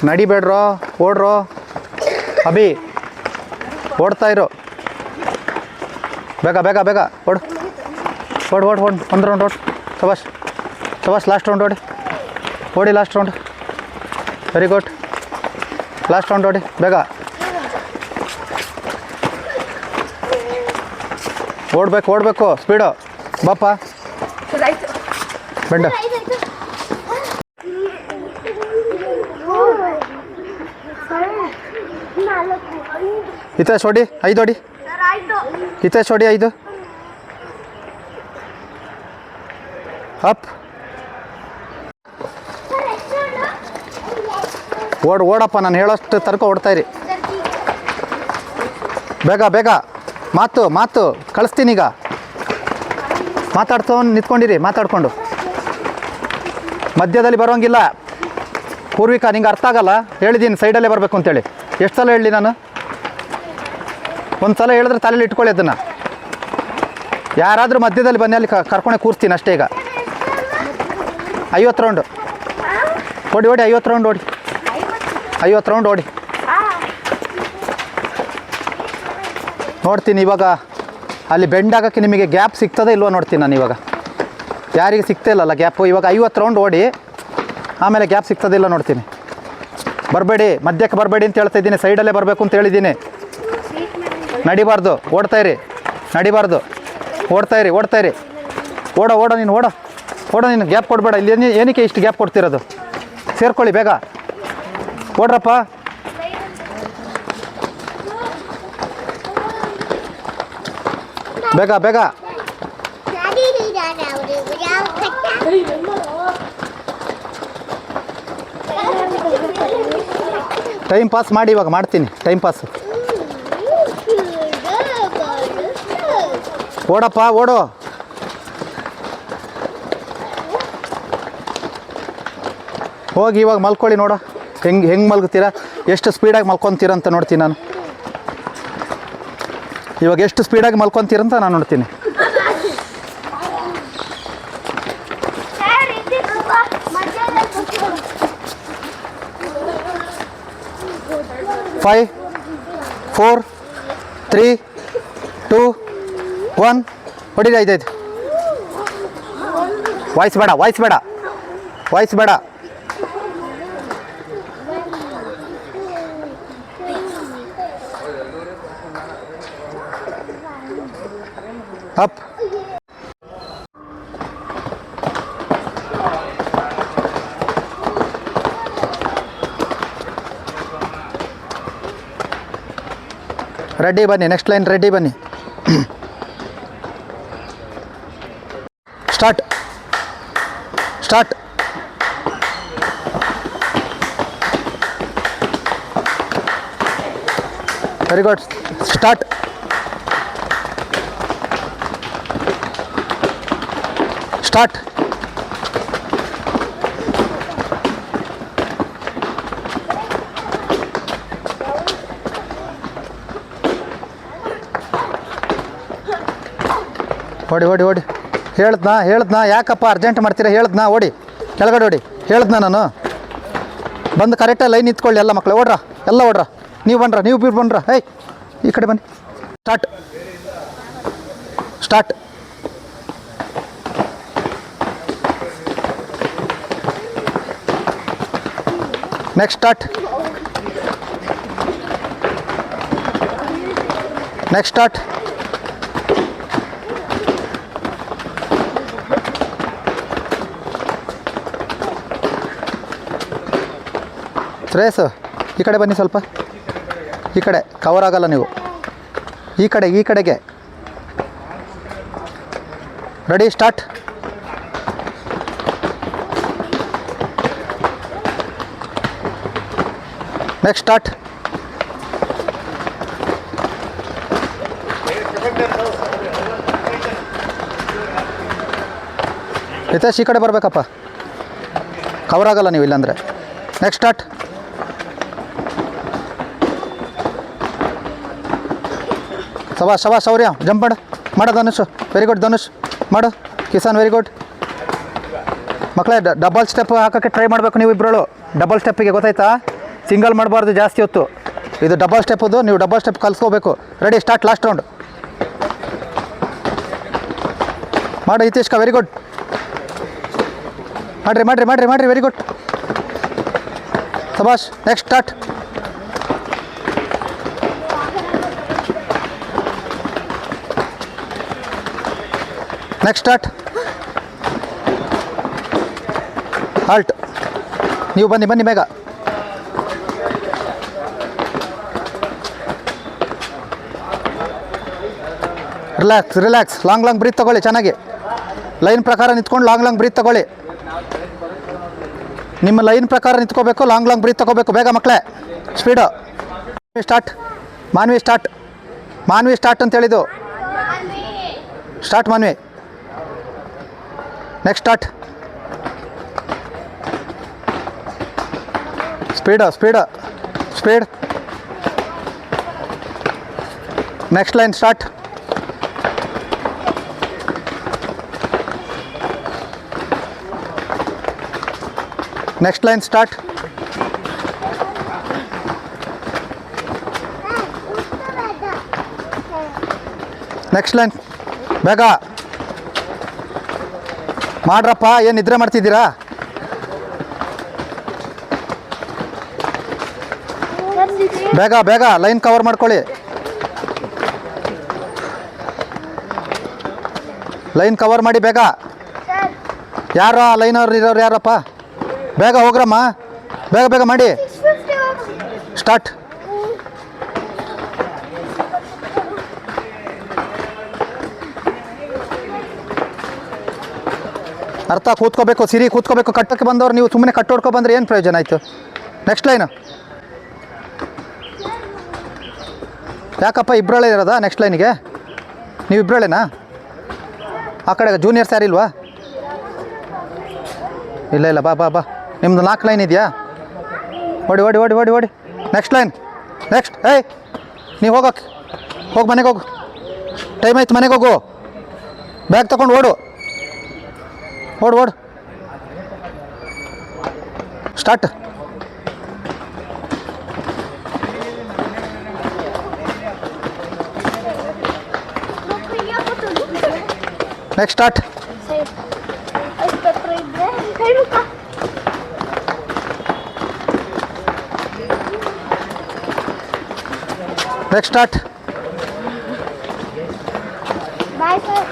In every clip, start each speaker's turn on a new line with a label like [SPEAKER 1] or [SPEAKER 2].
[SPEAKER 1] ನಡಿಬೇಡ್ರೋ, ಓಡ್ರೋ ಅಭಿ, ಓಡ್ತಾ ಇರೋ, ಬೇಗ ಬೇಗ ಬೇಗ ಓಡು, ಓಡು ಓಡು ಓಡು, ಒಂದು ರೌಂಡ್ ಓಡು, ಶಬಾಷ್ ಶಬಾಷ್, ಲಾಸ್ಟ್ ರೌಂಡ್ ಓಡಿ, ಓಡಿ last round, very good, last round ಓಡಿ ಬೇಗ, ಓಡಬೇಕು ಓಡಬೇಕು, ಸ್ಪೀಡು, ಬಾಪ ಬೆಂಡ, ಹಿತೇಶ್ ಹೊಡಿ, 5 ಹೊಡಿ, ಹಿತೇಶ್ ಹೊಡಿ 5, ಅಪ್, ಓಡಪ್ಪ, ನಾನು ಹೇಳೋಷ್ಟು ತನಕ ಓಡ್ತಾಯಿರಿ, ಬೇಗ ಬೇಗ, ಮಾತು ಕಳಿಸ್ತೀನಿ ಈಗ, ಮಾತಾಡ್ಕೊಂಡು ನಿಂತ್ಕೊಂಡಿರಿ, ಮಾತಾಡ್ಕೊಂಡು ಮಧ್ಯದಲ್ಲಿ ಬರೋಂಗಿಲ್ಲ. ಪೂರ್ವಿಕಾ, ನಿಂಗೆ ಅರ್ಥ ಆಗಲ್ಲ, ಹೇಳಿದ್ದೀನಿ ಸೈಡಲ್ಲೇ ಬರಬೇಕು ಅಂತೇಳಿ, ಎಷ್ಟು ಸಲ ಹೇಳಿ ನಾನು? ಒಂದು ಸಲ ಹೇಳಿದ್ರೆ ತಲೆಯಲ್ಲಿ ಇಟ್ಕೊಳ್ಳಿ ಅದನ್ನು. ಯಾರಾದರೂ ಮಧ್ಯದಲ್ಲಿ ಬನ್ನಿ, ಅಲ್ಲಿ ಕರ್ಕೊಂಡೆ ಕೂರಿಸ್ತೀನಿ ಅಷ್ಟೇ. ಈಗ 50 ರೌಂಡು ಓಡಿ, 50 ರೌಂಡ್ ಓಡಿ, 50 ರೌಂಡ್ ಓಡಿ. ನೋಡ್ತೀನಿ ಇವಾಗ ಅಲ್ಲಿ ಬೆಂಡ್ ಆಗೋಕ್ಕೆ ನಿಮಗೆ ಗ್ಯಾಪ್ ಸಿಗ್ತದೆ ಇಲ್ವೋ ನೋಡ್ತೀನಿ ನಾನು. ಇವಾಗ ಯಾರಿಗೆ ಸಿಗ್ತಾ ಇಲ್ಲಲ್ಲ ಗ್ಯಾಪು. ಇವಾಗ 50 ರೌಂಡ್ ಓಡಿ, ಆಮೇಲೆ ಗ್ಯಾಪ್ ಸಿಗ್ತದೆ ಇಲ್ಲ ನೋಡ್ತೀನಿ. ಬರಬೇಡಿ, ಮಧ್ಯಕ್ಕೆ ಬರಬೇಡಿ ಅಂತ ಹೇಳ್ತಾ ಇದ್ದೀನಿ, ಸೈಡಲ್ಲೇ ಬರಬೇಕು ಅಂತ ಹೇಳಿದ್ದೀನಿ. ನಡಿಬಾರ್ದು, ಓಡ್ತಾಯಿರಿ, ನಡಿಬಾರ್ದು, ಓಡ್ತಾಯಿರಿ, ಓಡೋ ನೀನು, ಓಡೋ ನೀನು, ಗ್ಯಾಪ್ ಕೊಡಬೇಡ. ಇಲ್ಲಿ ಏನಕ್ಕೆ ಇಷ್ಟು ಗ್ಯಾಪ್ ಕೊಡ್ತಿರೋದು? ಸೇರ್ಕೊಳ್ಳಿ ಬೇಗ, ಓಡ್ರಪ್ಪ. ಬೇಗ ಬೇಗ, ಟೈಮ್ ಪಾಸ್ ಮಾಡಿ. ಇವಾಗ ಮಾಡ್ತೀನಿ ಟೈಮ್ ಪಾಸ್. ಓಡಪ್ಪ, ಓಡು. ಹೋಗಿ ಇವಾಗ ಮಲ್ಕೊಳ್ಳಿ. ನೋಡೋ ಹೆಂಗೆ ಮಲ್ಗ್ತೀರಾ, ಎಷ್ಟು ಸ್ಪೀಡಾಗಿ ಮಲ್ಕೊತೀರಂತ ನೋಡ್ತೀನಿ ನಾನು. ಇವಾಗ ಎಷ್ಟು ಸ್ಪೀಡಾಗಿ ಮಲ್ಕೊತೀರಂತ ನಾನು ನೋಡ್ತೀನಿ. 5 4 3 2 1 ಹೊಡಿರಿ. 5 ವಾಯ್ಸ್ ಬೇಡ. ಅಪ್, ರೆಡಿ ಬನ್ನಿ, ನೆಕ್ಸ್ಟ್ ಲೈನ್ ರೆಡಿ ಬನ್ನಿ. ಸ್ಟಾರ್ಟ್. Very good, start. ಓಡಿ. ಹೇಳ್ದ್ನಾ ಯಾಕಪ್ಪ ಅರ್ಜೆಂಟ್ ಮಾಡ್ತೀರಾ? ಹೇಳ್ದ್ನಾ ಓಡಿ, ಕೆಳಗಡೆ ಓಡಿ. ಹೇಳ್ದ್ನಾ ನಾನು. ಬಂದು ಕರೆಕ್ಟಾಗಿ ಲೈನ್ ನಿಂತ್ಕೊಳ್ಳಿ ಎಲ್ಲ ಮಕ್ಕಳು. ಎಲ್ಲ ಓಡ್ರ. ನೀವು ಬನ್ರ. ಹೇಯ್, ಈ ಕಡೆ ಬನ್ನಿ. ಸ್ಟಾರ್ಟ್. Next start. ಶ್ರೇಯಸ್, ಈ ಕಡೆ ಬನ್ನಿ ಸ್ವಲ್ಪ. ಈ ಕಡೆ ಕವರ್ ಆಗಲ್ಲ ನೀವು. ಈ ಕಡೆಗೆ. Ready, start. Next start. Hitesh, ಈ ಕಡೆ ಬರಬೇಕಪ್ಪ, ಕವರ್ ಆಗಲ್ಲ ನೀವು ಇಲ್ಲಾಂದರೆ. Next start. ಶಬಾಷ್ ಶೌರ್ಯ, ಜಂಪ್ ಮಾಡು ಧನುಷ್, ವೆರಿ ಗುಡ್ ಧನುಷ್, ಮಾಡು. Kisan, very good. ಮಕ್ಕಳೇ, ಡಬಲ್ ಸ್ಟೆಪ್ ಹಾಕೋಕ್ಕೆ ಟ್ರೈ ಮಾಡಬೇಕು ನೀವು ಇಬ್ಬರು. ಡಬಲ್ ಸ್ಟೆಪ್ಪಿಗೆ ಗೊತ್ತಾಯ್ತಾ? ಸಿಂಗಲ್ ಮಾಡಬಾರ್ದು ಜಾಸ್ತಿ ಹೊತ್ತು. ಇದು ಡಬಲ್ ಸ್ಟೆಪ್ಪದು, ನೀವು ಡಬಲ್ ಸ್ಟೆಪ್ ಕಲಿಸ್ಕೋಬೇಕು. Ready, start. ಲಾಸ್ಟ್ ರೌಂಡ್ ಮಾಡಿ ಹಿತೇಶ್ಕ. Very good. ಮಾಡಿರಿ ವೆರಿ ಗುಡ್. ಸಬಾಷ್. Next start. Next start. Halt. ನೀವು ಬನ್ನಿ ಬೇಗ. ರಿಲ್ಯಾಕ್ಸ್. ಲಾಂಗ್ ಬ್ರೀತ್ ತಗೊಳ್ಳಿ ಚೆನ್ನಾಗಿ. ಲೈನ್ ಪ್ರಕಾರ ನಿಂತ್ಕೊಂಡು ಲಾಂಗ್ ಬ್ರೀತ್ ತಗೊಳ್ಳಿ. ನಿಮ್ಮ ಲೈನ್ ಪ್ರಕಾರ ನಿಂತ್ಕೋಬೇಕು, ಲಾಂಗ್ ಬ್ರೀತ್ ತಗೋಬೇಕು. ಬೇಗ ಮಕ್ಕಳೇ, ಸ್ಪೀಡು. ಸ್ಟಾರ್ಟ್. ಮಾನ್ವಿ ಸ್ಟಾರ್ಟ್ ಅಂತ ಹೇಳಿದ್ದು. Start Manvi. Next start. Speed. Next line start. Next line start. Next line. ಬೇಗ ಮಾಡ್ರಪ್ಪ, ಏನು ನಿದ್ರೆ ಮಾಡ್ತಿದ್ದೀರಾ? ಬೇಗ ಲೈನ್ ಕವರ್ ಮಾಡ್ಕೊಳ್ಳಿ. ಲೈನ್ ಕವರ್ ಮಾಡಿ ಬೇಗ. ಯಾರು ಲೈನವ್ರು ಇರೋರು ಯಾರಪ್ಪ? ಬೇಗ ಹೋಗ್ರಮ್ಮ, ಬೇಗ ಮಾಡಿ. ಸ್ಟಾರ್ಟ್. ಅರ್ಥ ಕೂತ್ಕೋಬೇಕು, ಸಿರಿ ಕೂತ್ಕೋಬೇಕು. ಕಟ್ಟಕ್ಕೆ ಬಂದವ್ರು ನೀವು ಸುಮ್ಮನೆ ಕಟ್ಟೋಡ್ಕೊ ಬಂದರೆ ಏನು ಪ್ರಯೋಜನ ಆಯಿತು? Next line. ಯಾಕಪ್ಪ ಇಬ್ಬರಳೆ ಇರೋದಾ ನೆಕ್ಸ್ಟ್ ಲೈನಿಗೆ? ನೀವು ಇಬ್ಬರಳೆನಾ? ಆ ಕಡೆ ಜೂನಿಯರ್ಸ್ ಯಾರಿಲ್ವಾ? ಇಲ್ಲ ಬಾ. ನಿಮ್ಮದು 4 ಲೈನ್ ಇದೆಯಾ? ಓಡಿ. Next line. ನೆಕ್ಸ್ಟ್. ನೀವು ಹೋಗಿ ಮನೆಗೆ ಹೋಗು. ಟೈಮ್ ಆಯ್ತು, ಮನೆಗೆ ಹೋಗು. ಬ್ಯಾಗ್ ತಗೊಂಡು ಓಡು. Start. Next start. Next start.
[SPEAKER 2] Bye sir.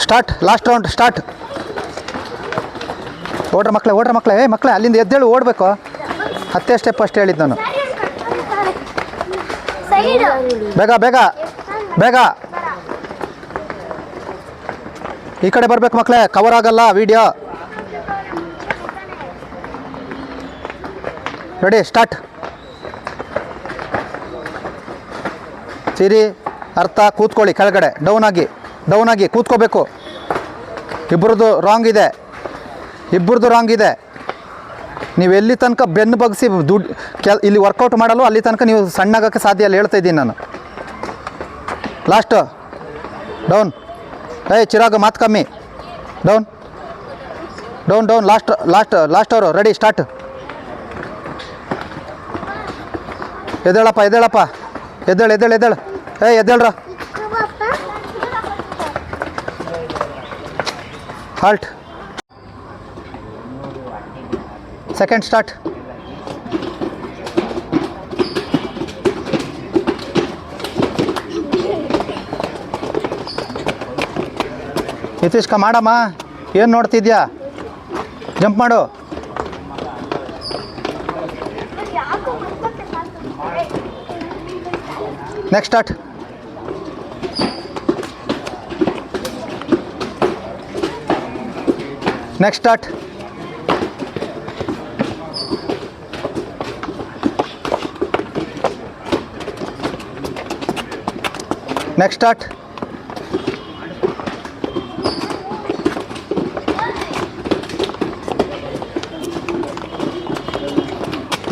[SPEAKER 1] Start. Last round start. ಓಡ್ರ ಮಕ್ಕಳೇ. ಮಕ್ಕಳೇ ಅಲ್ಲಿಂದ ಎದ್ದೇಳು, ಓಡಬೇಕು. 10 ಸ್ಟೆಪ್ ಅಷ್ಟು ಹೇಳಿದ್ದು ನಾನು. ಬೇಗ ಈ ಕಡೆ ಬರಬೇಕು ಮಕ್ಕಳೇ, ಕವರ್ ಆಗಲ್ಲ ವಿಡಿಯೋ. Ready, start. ಸಿರಿ ಅರ್ಥ ಕೂತ್ಕೊಳ್ಳಿ. ಕೆಳಗಡೆ ಡೌನ್ ಆಗಿ ಕೂತ್ಕೋಬೇಕು. ಇಬ್ಬರದು ರಾಂಗ್ ಇದೆ. ನೀವು ಎಲ್ಲಿ ತನಕ ಬೆನ್ನು ಬಗ್ಸಿ ಇಲ್ಲಿ ವರ್ಕೌಟ್ ಮಾಡಲು ಅಲ್ಲಿ ತನಕ ನೀವು ಸಣ್ಣಾಗೋಕ್ಕೆ ಸಾಧ್ಯ ಇಲ್ಲ, ಹೇಳ್ತಾ ಇದ್ದೀನಿ ನಾನು. ಲಾಸ್ಟ್. ಡೌನ್. ಚಿರಾಗ ಮಾತು ಕಮ್ಮಿ. ಡೌನ್. ಲಾಸ್ಟ್ ಅವರು. Ready, start. ಎದ್ದೇಳಪ್ಪ. ಎದ್ದೇಳು. ಎದ್ದೇಳ್ರ. ಹಾಲ್ಟ್. Second start. ಯತೀಶ್ಕ ಮಾಡಮ್ಮ, ಏನು ನೋಡ್ತಿದ್ಯಾ? ಜಂಪ್ ಮಾಡು. Next start. Next start. Next start.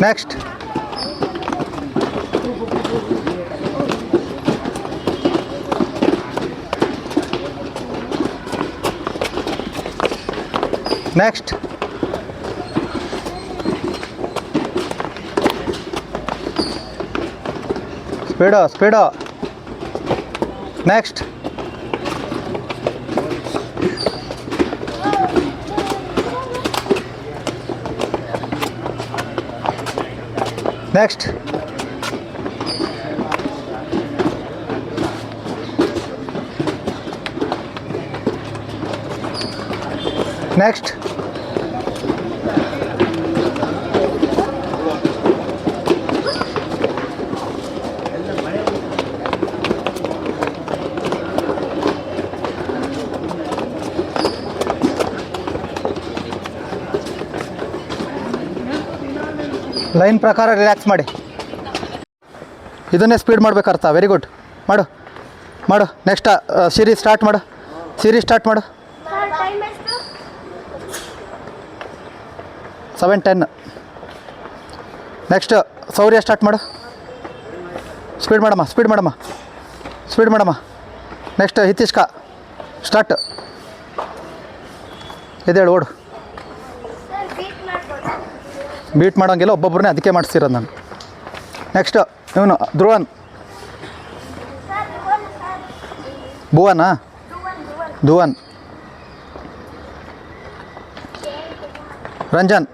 [SPEAKER 1] Next. Next. Speed. Next. Next. Next. Line ಪ್ರಕಾರ ರಿಲ್ಯಾಕ್ಸ್ ಮಾಡಿ. ಇದನ್ನೇ ಸ್ಪೀಡ್ ಮಾಡಬೇಕು ಅರ್ಥ. Very good. ಮಾಡು. ನೆಕ್ಸ್ಟ್ ಸೀರೀಸ್ ಸ್ಟಾರ್ಟ್ ಮಾಡು.
[SPEAKER 2] ಸರ್ ಟೈಮ್ ಎಷ್ಟು?
[SPEAKER 1] 7:10. ನೆಕ್ಸ್ಟ್ ಸೌರ್ಯ ಸ್ಟಾರ್ಟ್ ಮಾಡು. ಸ್ಪೀಡ್ ಮಾಡಮ್ಮ. ನೆಕ್ಸ್ಟ್ ಹಿತೀಶ್ಕ ಸ್ಟಾರ್ಟ್. ಎದ್ದೇಳು ಓಡು.
[SPEAKER 2] ಸರ್ ಬೀಟ್ ಮಾಡ್ಬೋದು.
[SPEAKER 1] ಬೀಟ್ ಮಾಡೋಂಗಿಲ್ಲ, ಒಬ್ಬೊಬ್ಬರನ್ನೇ ಅದಕ್ಕೆ ಮಾಡಿಸ್ತಿರೋದು ನಾನು. ನೆಕ್ಸ್ಟ್ ಇವನು ಧ್ರುವನ್.
[SPEAKER 2] Sir Dhruvan sir.
[SPEAKER 1] ಭುವನಾ? ಧ್ರುವನ್. ರಂಜನ್.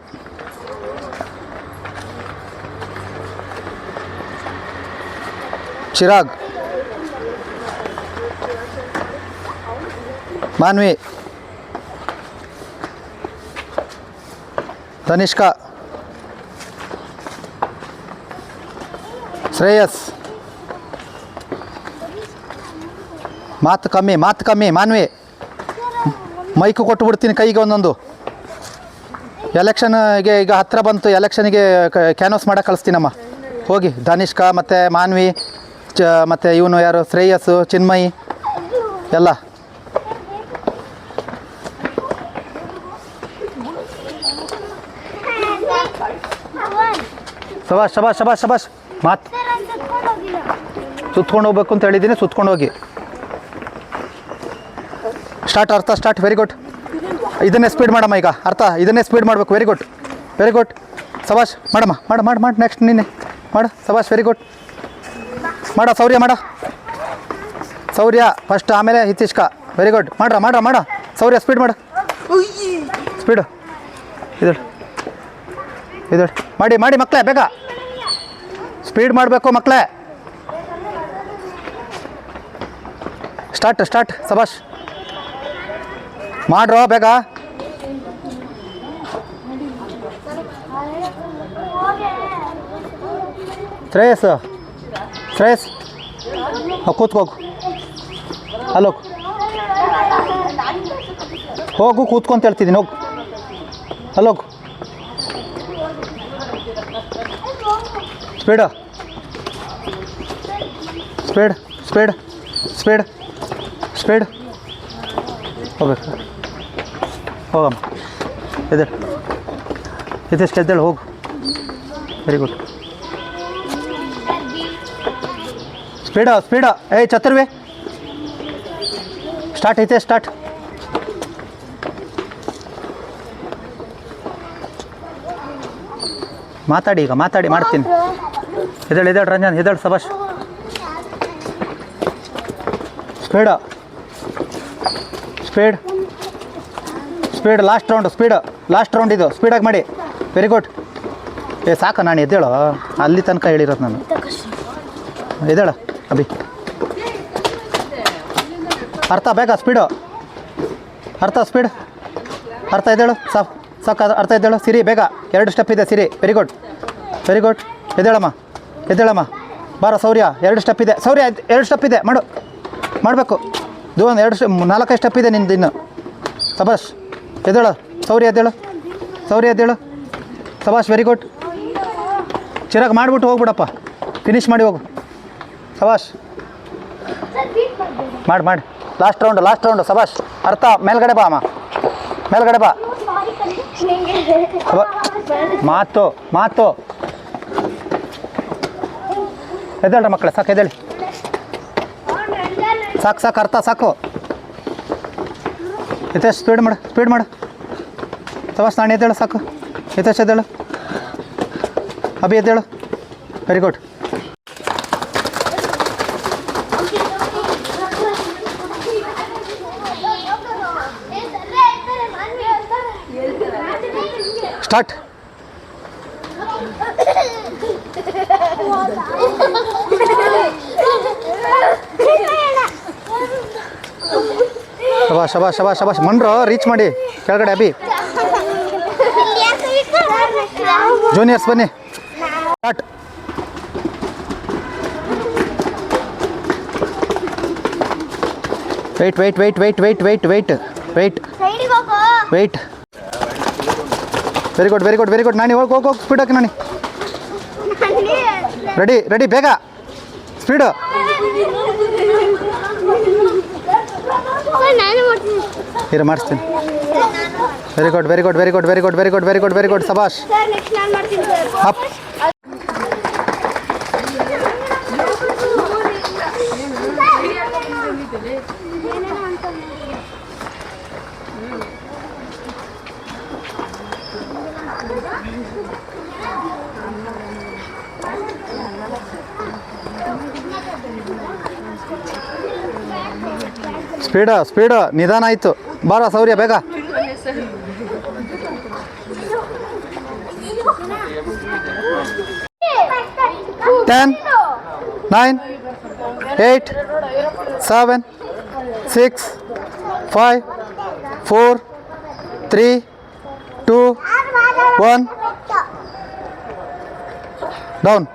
[SPEAKER 1] ಚಿರಾಗ್. ಮಾನ್ವಿ. ತನಿಷ್ಕಾ. ಶ್ರೇಯಸ್. ಮಾತು ಕಮ್ಮಿ ಮಾನ್ವಿ. ಮೈಕು ಕೊಟ್ಟುಬಿಡ್ತೀನಿ ಕೈಗೆ ಒಂದೊಂದು. ಎಲೆಕ್ಷನ್ಗೆ ಈಗ ಹತ್ತಿರ ಬಂತು, ಎಲೆಕ್ಷನ್ಗೆ ಕ್ಯಾನ್ವಾಸ್ ಮಾಡೋಕೆ ಕಳಿಸ್ತೀನಮ್ಮ. ಹೋಗಿ ಧನಿಷ್ಕಾ ಮತ್ತು ಮಾನ್ವಿ ಮತ್ತು ಇವನು ಯಾರು ಶ್ರೇಯಸ್ಸು, ಚಿನ್ಮಯಿ ಎಲ್ಲ. ಶಬಾಷ್. ಮಾತು
[SPEAKER 2] ಸರ್ ಅಂತ ಕರ್ಕೊಂಡು ಹೋಗಿಲ್ಲ.
[SPEAKER 1] ಸುತ್ಕೊಂಡು ಹೋಗ್ಬೇಕು ಅಂತ ಹೇಳಿದ್ದೀನಿ, ಸುತ್ಕೊಂಡು ಹೋಗಿ. ಸ್ಟಾರ್ಟ್. Very good. ಇದನ್ನೇ ಸ್ಪೀಡ್ ಮಾಡಮ್ಮ ಈಗ. ಅರ್ಥ ಇದನ್ನೇ ಸ್ಪೀಡ್ ಮಾಡಬೇಕು. Very good. ಶಬಾಷ್. ಮಾಡು. ನೆಕ್ಸ್ಟ್ ನೀನೆ ಮಾಡು. ಶಬಾಷ್. Very good. ಮಾಡ ಸೌರ್ಯ ಫಸ್ಟ್, ಆಮೇಲೆ ಹಿತೀಶ್ಕ. Very good. ಮಾಡ ಸೌರ್ಯ. ಸ್ಪೀಡು ಇದಳು ಮಾಡಿ ಮಕ್ಕಳೇ, ಬೇಗ ಸ್ಪೀಡ್ ಮಾಡಬೇಕು ಮಕ್ಕಳೇ. ಸ್ಟಾರ್ಟ್. ಶಬಾಷ್. ಮಾಡ್ರೋ ಬೇಗ. ಶ್ರೇಯಸ್ ಕೂತ್ಕೋಗು. ಹಲೋ ಹೋಗು, ಕೂತ್ಕೊಂತ ಹೇಳ್ತಿದ್ದೀನಿ. ಹೋಗು. ಹಲೋಗು. ಸ್ಪೀಡ್ ಹೋಗ್ಬೇಕು. ಹೋಗಮ್ಮ. ಎದ್ದೇಳು ಹೋಗು. Very good. ಸ್ಪೀಡ. ಏಯ್ ಚತುರ್ವೆ ಸ್ಟಾರ್ಟ್. ಮಾತಾಡಿ ಮಾಡ್ತೀನಿ. ಎದ್ದೇಳು ರಂಜನ್, ಎದ್ದೇಳು. ಶಬಾಷ್. ಸ್ಪೀಡ್. ಲಾಸ್ಟ್ ರೌಂಡ್ ಇದು. ಸ್ಪೀಡಾಗಿ ಮಾಡಿ. Very good. ಸಾಕು, ನಾನು ಎದ್ದೇಳು. ಅಲ್ಲಿ ತನಕ ಹೇಳಿರೋದು ನಾನು. ಎದ್ದೇಳು ಅಭಿ. ಅರ್ಥ ಬೇಗ. ಸ್ಪೀಡ್. ಎದ್ದೇಳು. ಸಾಕು. ಅರ್ಥ ಎದ್ದೇಳು. ಸಿರಿ ಬೇಗ. 2 ಸ್ಟೆಪ್ ಇದೆ ಸಿರಿ. Very good. ಎದ್ದೇಳಮ್ಮ. ಬಾರೋ ಸೌರ್ಯ. 2 ಸ್ಟೆಪ್ ಇದೆ. ಸೌರ್ಯ 2 ಸ್ಟೆಪ್ ಇದೆ. ಮಾಡಬೇಕು. ಧುವನ್ 4-5 ಸ್ಟೆಪ್ ಇದೆ ನಿಂದು ಇನ್ನು. ಶಬಾಷ್. ಎದ್ದೇಳು ಸೌರ್ಯ. ಎದ್ದೇಳು. ಶಬಾಷ್. Very good. ಚಿರಾಗ್ ಮಾಡಿಬಿಟ್ಟು ಹೋಗ್ಬಿಡಪ್ಪ. ಫಿನಿಶ್ ಮಾಡಿ ಹೋಗು. ಶಬಾಷ್.
[SPEAKER 2] ಸರ್ ಬೀಟ್ ಮಾಡ್ಬೋದು.
[SPEAKER 1] ಮಾಡಿ. Last round. ಶಬಾಷ್. ಅರ್ಥ ಮೇಲ್ಗಡೆ ಬಾ ಅಮ್ಮ. ಮಾತು. ಎದ್ದೇಳ್ರ ಮಕ್ಕಳೇ. ಸಾಕು, ಎದ್ದೇಳಿ. ಸಾಕು. ಅರ್ಥ ಸಾಕು. ಸ್ಪೀಡ್ ಮಾಡು. ಸಬಾಷ್ ನಾಣಿ ಎದ್ದೇಳು ಸಾಕು ಹಿತೇಶ್ ಎದ್ದೇಳು ಅಭಿ ಎದ್ದೇಳು ವೆರಿ ಗುಡ್ ಸ್ಟಾರ್ಟ್ ಶಬಾಷ್ ಶಬಾಷ್ ಶಬಾಷ್ ಶಬಾಷ್ ಮನ್ರು ರೀಚ್ ಮಾಡಿ ಕೆಳಗಡೆ ಅಭಿ ಜೂನಿಯರ್ಸ್ ಬನ್ನಿ start wait wait wait wait wait wait wait wait
[SPEAKER 2] ಸೈಡಿಗೆ ಹೋಗೋ
[SPEAKER 1] wait very good very good very good Nani ಹೋಗಿ ಹೋಗಿ ಹೋಗಿ ಸ್ಪೀಡ್ ಹಾಕಿ ನಾನಿ ರೆಡಿ ರೆಡಿ ಬೇಗ ಸ್ಪೀಡು
[SPEAKER 2] ನಾನು ಮಾಡ್ತೀನಿ
[SPEAKER 1] ಇರು ಮಾಡಿಸ್ತೀನಿ very good very good very good very good very good very good very good ಸಬಾಷ್
[SPEAKER 2] ಸರ್ ನೆಕ್ಸ್ಟ್ ನಾನು ಮಾಡ್ತೀನಿ ಸರ್
[SPEAKER 1] ಅಪ್ ಸ್ಪೀಡು ಸ್ಪೀಡು ನಿಧಾನ ಆಯಿತು ಬಾರ ಸೌರ್ಯ ಬೇಗ 10 9 8 7 6 5 4 3 2 1 ಡೌನ್